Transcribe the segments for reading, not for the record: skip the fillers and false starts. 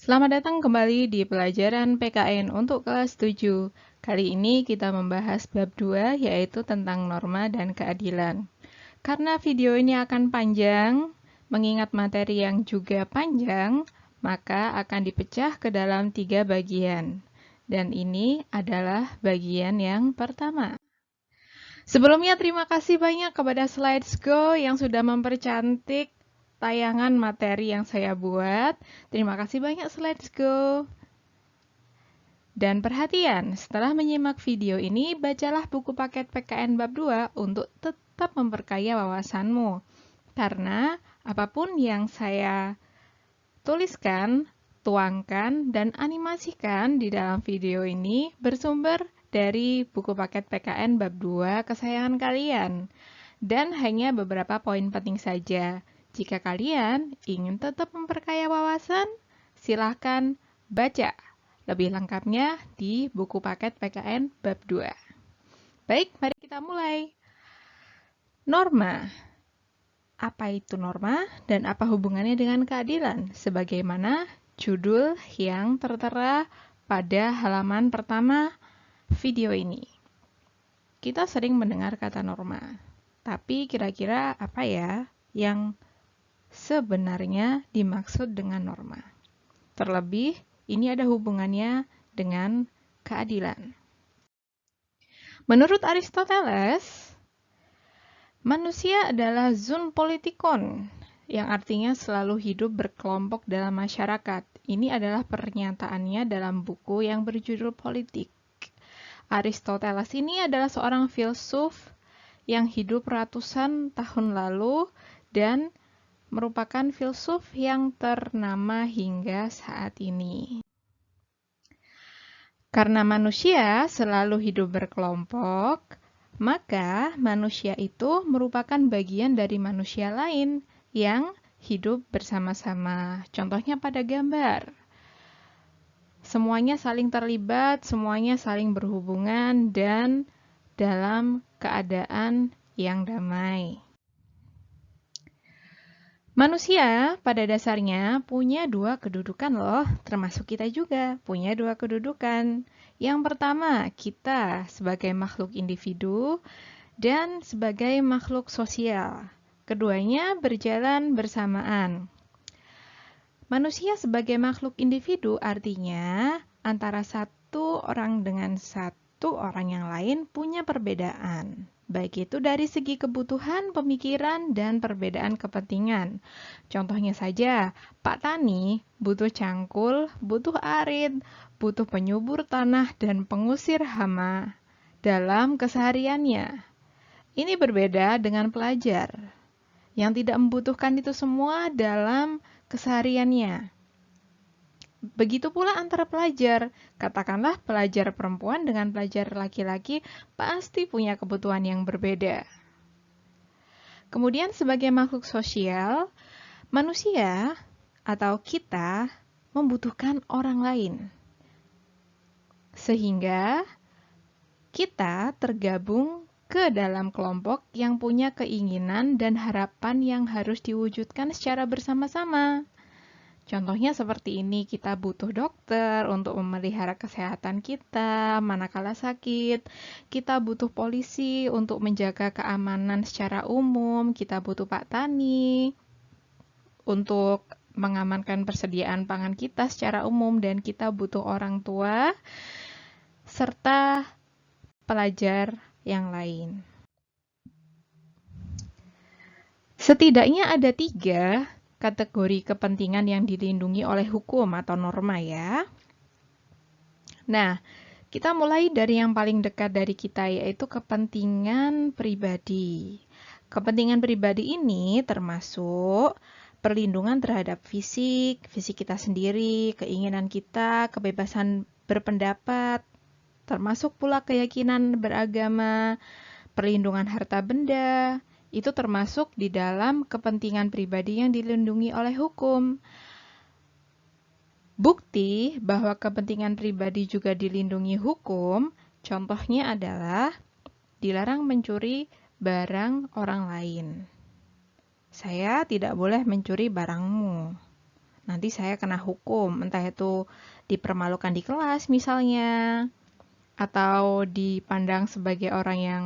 Selamat datang kembali di pelajaran PKN untuk kelas 7. Kali ini kita membahas bab 2 yaitu tentang norma dan keadilan. Karena video ini akan panjang, mengingat materi yang juga panjang, maka akan dipecah ke dalam 3 bagian. Dan ini adalah bagian yang pertama. Sebelumnya terima kasih banyak kepada Slidesgo yang sudah mempercantik tayangan materi yang saya buat. Terima kasih banyak Slidesgo. Dan perhatian, setelah menyimak video ini, bacalah buku paket PKN Bab 2 untuk tetap memperkaya wawasanmu. Karena apapun yang saya tuliskan, tuangkan, dan animasikan di dalam video ini bersumber dari buku paket PKN Bab 2 kesayangan kalian. Dan hanya beberapa poin penting saja. Jika kalian ingin tetap memperkaya wawasan, silahkan baca lebih lengkapnya di buku paket PKN Bab 2. Baik, mari kita mulai. Norma. Apa itu norma dan apa hubungannya dengan keadilan? Sebagaimana judul yang tertera pada halaman pertama video ini. Kita sering mendengar kata norma, tapi kira-kira apa ya yang sebenarnya dimaksud dengan norma? Terlebih, ini ada hubungannya dengan keadilan. Menurut Aristoteles, manusia adalah zoon politikon, yang artinya selalu hidup berkelompok dalam masyarakat. Ini adalah pernyataannya dalam buku yang berjudul Politik. Aristoteles ini adalah seorang filsuf yang hidup ratusan tahun lalu dan merupakan filsuf yang ternama hingga saat ini. Karena manusia selalu hidup berkelompok, maka manusia itu merupakan bagian dari manusia lain yang hidup bersama-sama. Contohnya pada gambar. Semuanya saling terlibat, semuanya saling berhubungan, dan dalam keadaan yang damai. Manusia pada dasarnya punya dua kedudukan loh, termasuk kita juga punya dua kedudukan. Yang pertama, kita sebagai makhluk individu dan sebagai makhluk sosial. Keduanya berjalan bersamaan. Manusia sebagai makhluk individu artinya antara satu orang dengan satu orang yang lain punya perbedaan. Baik itu dari segi kebutuhan, pemikiran, dan perbedaan kepentingan. Contohnya saja, Pak Tani butuh cangkul, butuh arit, butuh penyubur tanah, dan pengusir hama dalam kesehariannya. Ini berbeda dengan pelajar yang tidak membutuhkan itu semua dalam kesehariannya. Begitu pula antara pelajar, katakanlah pelajar perempuan dengan pelajar laki-laki pasti punya kebutuhan yang berbeda. Kemudian sebagai makhluk sosial, manusia atau kita membutuhkan orang lain. Sehingga kita tergabung ke dalam kelompok yang punya keinginan dan harapan yang harus diwujudkan secara bersama-sama. Contohnya seperti ini, kita butuh dokter untuk memelihara kesehatan kita manakala sakit. Kita butuh polisi untuk menjaga keamanan secara umum. Kita butuh Pak Tani untuk mengamankan persediaan pangan kita secara umum. Dan kita butuh orang tua serta pelajar yang lain. Setidaknya ada 3 kategori kepentingan yang dilindungi oleh hukum atau norma ya. Nah, kita mulai dari yang paling dekat dari kita yaitu kepentingan pribadi. Kepentingan pribadi ini termasuk perlindungan terhadap fisik kita sendiri, keinginan kita, kebebasan berpendapat, termasuk pula keyakinan beragama, perlindungan harta benda, itu termasuk di dalam kepentingan pribadi yang dilindungi oleh hukum. Bukti bahwa kepentingan pribadi juga dilindungi hukum, contohnya adalah dilarang mencuri barang orang lain. Saya tidak boleh mencuri barangmu. nanti saya kena hukum, entah itu dipermalukan di kelas misalnya, atau dipandang sebagai orang yang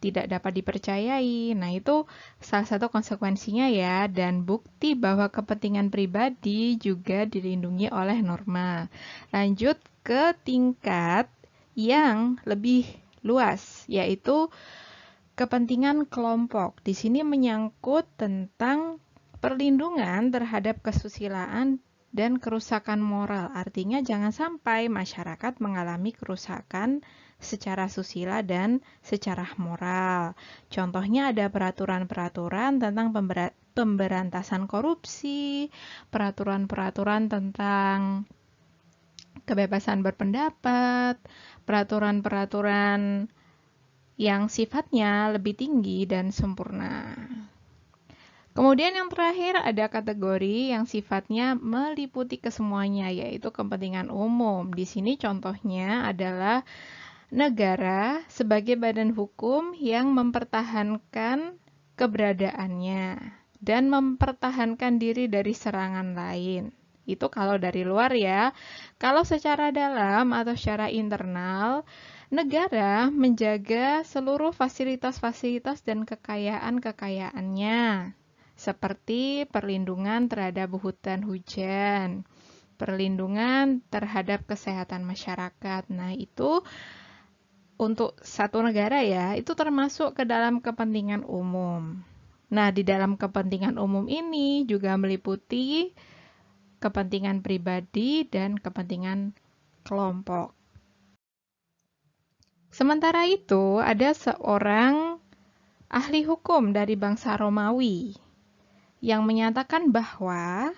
tidak dapat dipercayai. Nah, itu salah satu konsekuensinya ya, dan bukti bahwa kepentingan pribadi juga dilindungi oleh norma. Lanjut ke tingkat yang lebih luas, yaitu kepentingan kelompok. Di sini menyangkut tentang perlindungan terhadap kesusilaan dan kerusakan moral. Artinya jangan sampai masyarakat mengalami kerusakan secara susila dan secara moral. Contohnya ada peraturan-peraturan tentang pemberantasan korupsi, peraturan-peraturan tentang kebebasan berpendapat, peraturan-peraturan yang sifatnya lebih tinggi dan sempurna. Kemudian yang terakhir ada kategori yang sifatnya meliputi kesemuanya, yaitu kepentingan umum. Di sini contohnya adalah negara sebagai badan hukum yang mempertahankan keberadaannya dan mempertahankan diri dari serangan lain. Itu kalau dari luar ya. Kalau secara dalam atau secara internal, negara menjaga seluruh fasilitas-fasilitas dan kekayaan-kekayaannya, seperti perlindungan terhadap hutan hujan, perlindungan terhadap kesehatan masyarakat. Nah, itu untuk satu negara ya, itu termasuk ke dalam kepentingan umum. Nah, di dalam kepentingan umum ini juga meliputi kepentingan pribadi dan kepentingan kelompok. Sementara itu, ada seorang ahli hukum dari bangsa Romawi yang menyatakan bahwa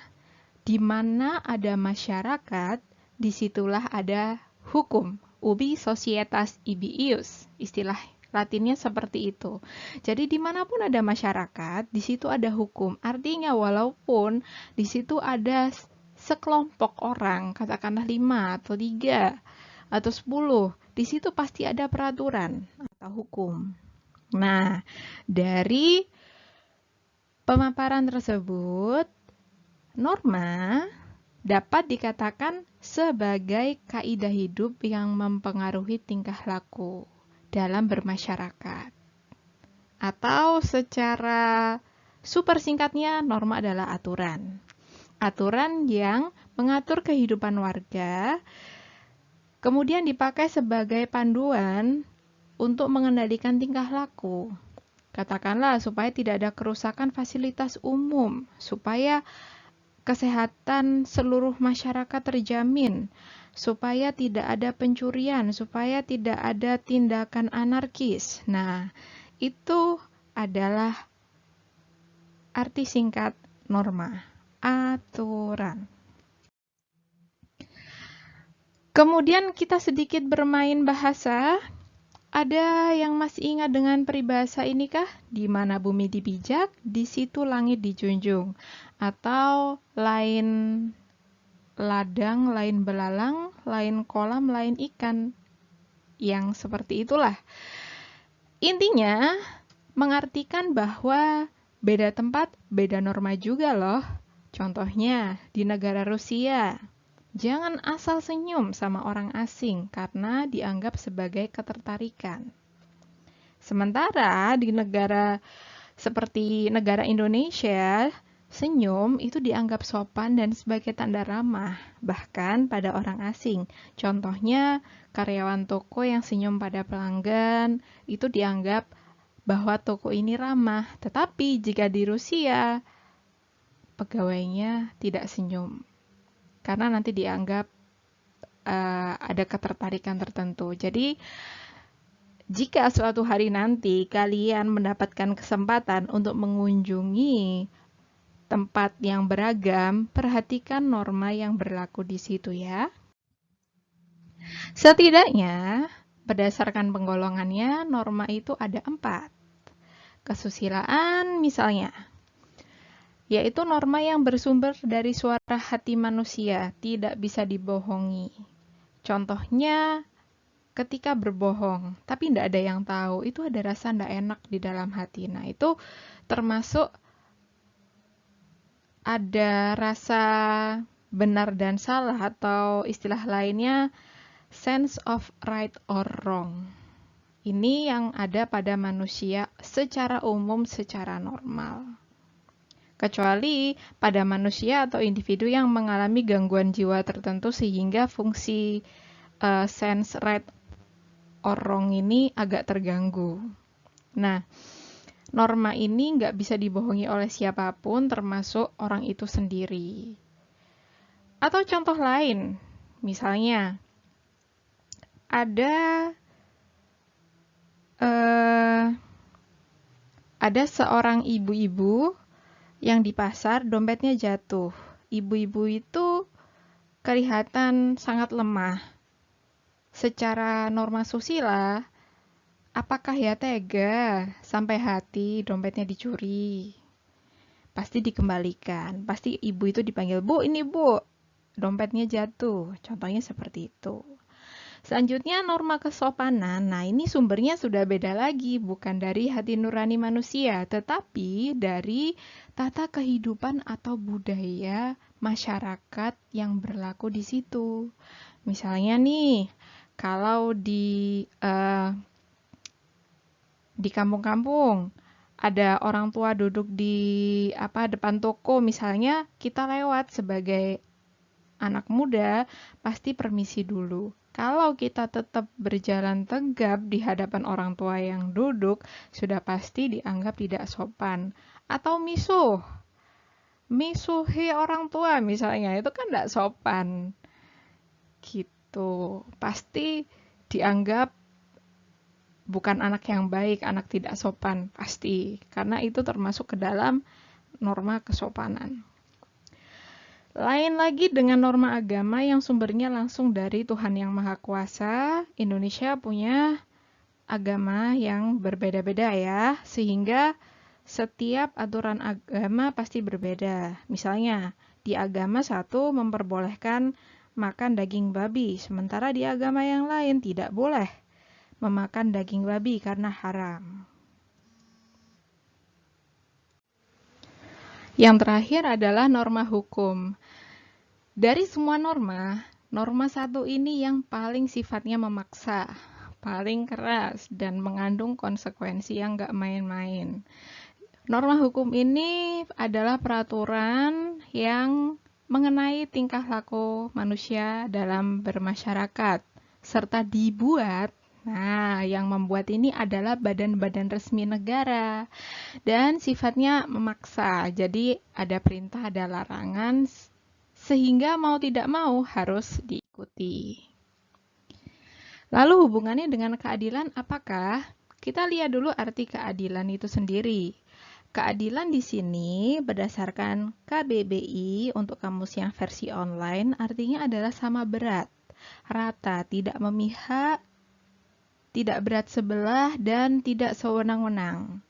di mana ada masyarakat, disitulah ada hukum. Ubi societas ius, istilah Latinnya seperti itu. Jadi dimanapun ada masyarakat, di situ ada hukum. Artinya walaupun di situ ada sekelompok orang, katakanlah 5 atau 3 atau 10, di situ pasti ada peraturan atau hukum. Nah, dari pemaparan tersebut, norma dapat dikatakan sebagai kaidah hidup yang mempengaruhi tingkah laku dalam bermasyarakat. Atau secara super singkatnya, norma adalah aturan. Aturan yang mengatur kehidupan warga, kemudian dipakai sebagai panduan untuk mengendalikan tingkah laku. Katakanlah supaya tidak ada kerusakan fasilitas umum, supaya kesehatan seluruh masyarakat terjamin, supaya tidak ada pencurian, supaya tidak ada tindakan anarkis. Nah, itu adalah arti singkat norma, aturan. Kemudian kita sedikit bermain bahasa. Ada yang masih ingat dengan peribahasa ini kah? Di mana bumi dipijak, di situ langit dijunjung. Atau lain ladang, lain belalang, lain kolam, lain ikan. Yang seperti itulah. Intinya, mengartikan bahwa beda tempat, beda norma juga loh. Contohnya, di negara Rusia. Jangan asal senyum sama orang asing karena dianggap sebagai ketertarikan. Sementara di negara seperti negara Indonesia, senyum itu dianggap sopan dan sebagai tanda ramah, bahkan pada orang asing. Contohnya, karyawan toko yang senyum pada pelanggan itu dianggap bahwa toko ini ramah. Tetapi jika di Rusia, pegawainya tidak senyum karena nanti dianggap ada ketertarikan tertentu. Jadi, jika suatu hari nanti kalian mendapatkan kesempatan untuk mengunjungi tempat yang beragam, perhatikan norma yang berlaku di situ ya. Setidaknya, berdasarkan penggolongannya, norma itu ada 4. Kesusilaan misalnya, yaitu norma yang bersumber dari suara hati manusia, tidak bisa dibohongi. Contohnya, ketika berbohong, tapi tidak ada yang tahu, itu ada rasa tidak enak di dalam hati. Nah, itu termasuk ada rasa benar dan salah, atau istilah lainnya sense of right or wrong. Ini yang ada pada manusia secara umum, secara normal. Kecuali pada manusia atau individu yang mengalami gangguan jiwa tertentu sehingga fungsi sense right or wrong ini agak terganggu. Nah, norma ini nggak bisa dibohongi oleh siapapun, termasuk orang itu sendiri. Atau contoh lain, misalnya ada seorang ibu-ibu yang di pasar dompetnya jatuh. Ibu-ibu itu kelihatan sangat lemah. Secara norma susila, apakah ya tega sampai hati dompetnya dicuri? Pasti dikembalikan. Pasti ibu itu dipanggil, "Bu, ini Bu, dompetnya jatuh." Contohnya seperti itu. Selanjutnya norma kesopanan. Nah, ini sumbernya sudah beda lagi, bukan dari hati nurani manusia, tetapi dari tata kehidupan atau budaya masyarakat yang berlaku di situ. Misalnya nih, kalau di kampung-kampung ada orang tua duduk di depan toko, misalnya kita lewat sebagai anak muda pasti permisi dulu. Kalau kita tetap berjalan tegap di hadapan orang tua yang duduk, sudah pasti dianggap tidak sopan. Atau misuhi orang tua misalnya, itu kan tidak sopan. Gitu. Pasti dianggap bukan anak yang baik, anak tidak sopan, pasti. Karena itu termasuk ke dalam norma kesopanan. Lain lagi dengan norma agama yang sumbernya langsung dari Tuhan Yang Maha Kuasa. Indonesia punya agama yang berbeda-beda ya, sehingga setiap aturan agama pasti berbeda. Misalnya, di agama satu memperbolehkan makan daging babi, sementara di agama yang lain tidak boleh memakan daging babi karena haram. Yang terakhir adalah norma hukum. Dari semua norma, norma satu ini yang paling sifatnya memaksa, paling keras, dan mengandung konsekuensi yang gak main-main. Norma hukum ini adalah peraturan yang mengenai tingkah laku manusia dalam bermasyarakat, serta dibuat. Nah, yang membuat ini adalah badan-badan resmi negara dan sifatnya memaksa. Jadi ada perintah, ada larangan, sehingga mau tidak mau harus diikuti. Lalu hubungannya dengan keadilan apakah? Kita lihat dulu arti keadilan itu sendiri. Keadilan di sini berdasarkan KBBI untuk kamus yang versi online artinya adalah sama berat, rata, tidak memihak, tidak berat sebelah, dan tidak sewenang-wenang.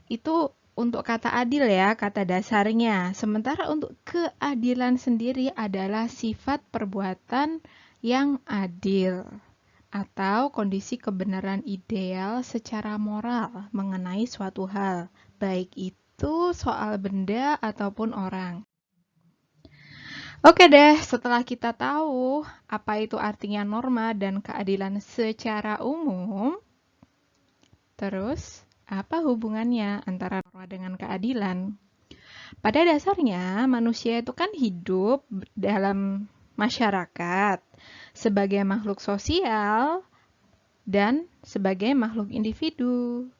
Itu untuk kata adil ya, kata dasarnya. Sementara untuk keadilan sendiri adalah sifat perbuatan yang adil atau kondisi kebenaran ideal secara moral mengenai suatu hal, baik itu soal benda ataupun orang. Oke deh, setelah kita tahu apa itu artinya norma dan keadilan secara umum, terus apa hubungannya antara norma dengan keadilan? Pada dasarnya, manusia itu kan hidup dalam masyarakat sebagai makhluk sosial dan sebagai makhluk individu.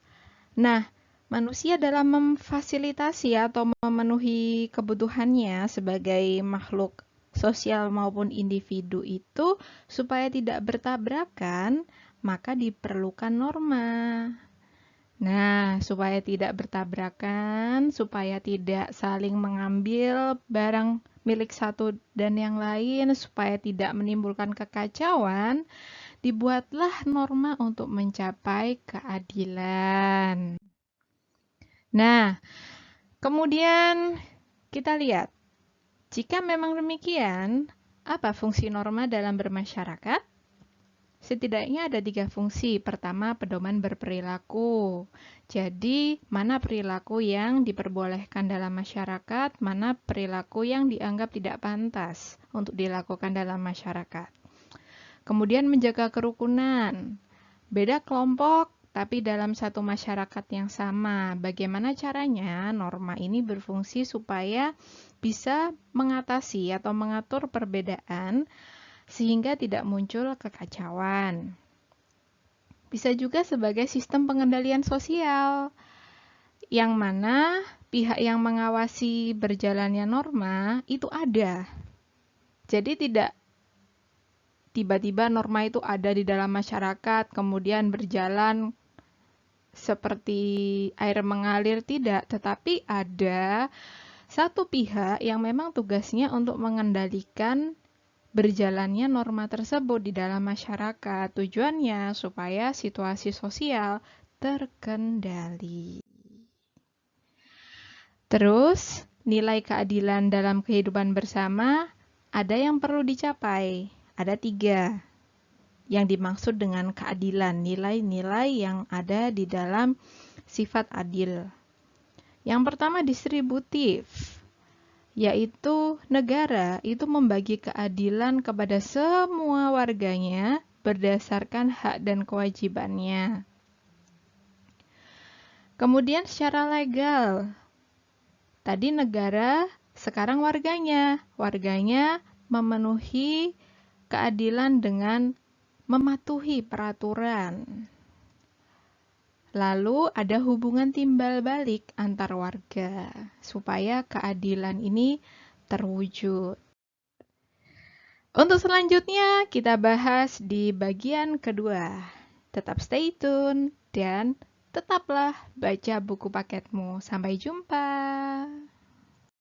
Nah, manusia dalam memfasilitasi atau memenuhi kebutuhannya sebagai makhluk sosial maupun individu itu supaya tidak bertabrakan, maka diperlukan norma. Nah, supaya tidak bertabrakan, supaya tidak saling mengambil barang milik satu dan yang lain, supaya tidak menimbulkan kekacauan, dibuatlah norma untuk mencapai keadilan. Nah, kemudian kita lihat, jika memang demikian, apa fungsi norma dalam bermasyarakat? Setidaknya ada 3 fungsi. Pertama, pedoman berperilaku. Jadi, mana perilaku yang diperbolehkan dalam masyarakat, mana perilaku yang dianggap tidak pantas untuk dilakukan dalam masyarakat. Kemudian menjaga kerukunan. Beda kelompok, tapi dalam satu masyarakat yang sama. Bagaimana caranya norma ini berfungsi supaya bisa mengatasi atau mengatur perbedaan sehingga tidak muncul kekacauan. Bisa juga sebagai sistem pengendalian sosial, yang mana pihak yang mengawasi berjalannya norma itu ada. Jadi tidak tiba-tiba norma itu ada di dalam masyarakat, kemudian berjalan seperti air mengalir, tidak. Tetapi ada satu pihak yang memang tugasnya untuk mengendalikan berjalannya norma tersebut di dalam masyarakat. Tujuannya supaya situasi sosial terkendali. Terus, nilai keadilan dalam kehidupan bersama ada yang perlu dicapai. Ada 3 yang dimaksud dengan keadilan, nilai-nilai yang ada di dalam sifat adil. Yang pertama distributif, yaitu negara itu membagi keadilan kepada semua warganya berdasarkan hak dan kewajibannya. Kemudian secara legal, tadi negara, sekarang warganya. Warganya memenuhi keadilan dengan mematuhi peraturan. Lalu ada hubungan timbal balik antar warga supaya keadilan ini terwujud. Untuk selanjutnya kita bahas di bagian kedua. Tetap stay tune dan tetaplah baca buku paketmu. Sampai jumpa.